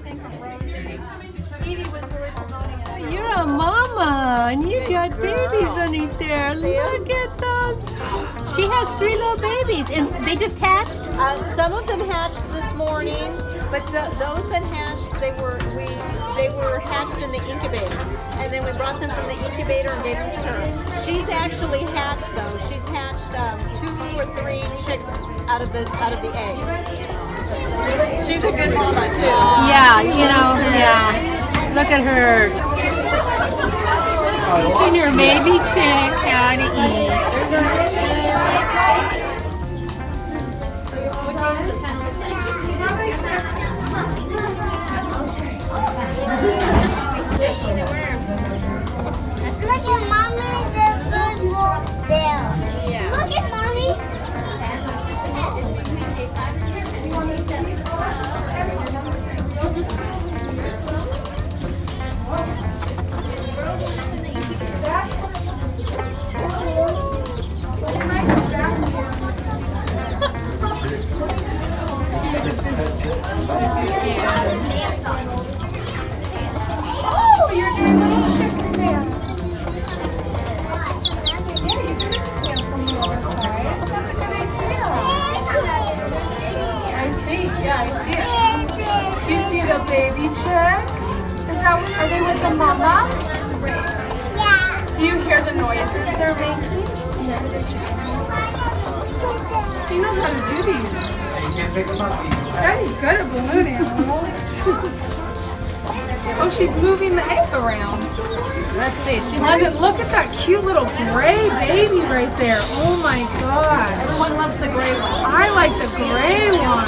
everything from roses. Evie was really promoting it. You're a mama, and you got babies underneath there. Look at those. She has 3 little babies, and they just hatched? Some of them hatched this morning, but those that hatched, they were hatched in the incubator, and then we brought them from the incubator and gave them to her. She's actually hatched though. She's hatched 2 or 3 chicks out of the eggs. She's a good mama too. Yeah, yeah. Look at her. Teaching your baby chick how to eat. Look at mommy, the food bowl still. Yeah. Look at mommy. Oh, you're doing little chick stamp. Yeah, you do have stamps on the other side. That's a good idea. I see. Yeah, I see it. You see the baby chicks? Are they with the mama? Yeah. Do you hear the noises they're making? Do you hear the chicken noises? He knows how to do these. Daddy's good at balloon animals. Oh, she's moving the egg around. Let's see. London, look at that cute little gray baby right there. Oh my gosh. Everyone loves the gray one. I like the gray one.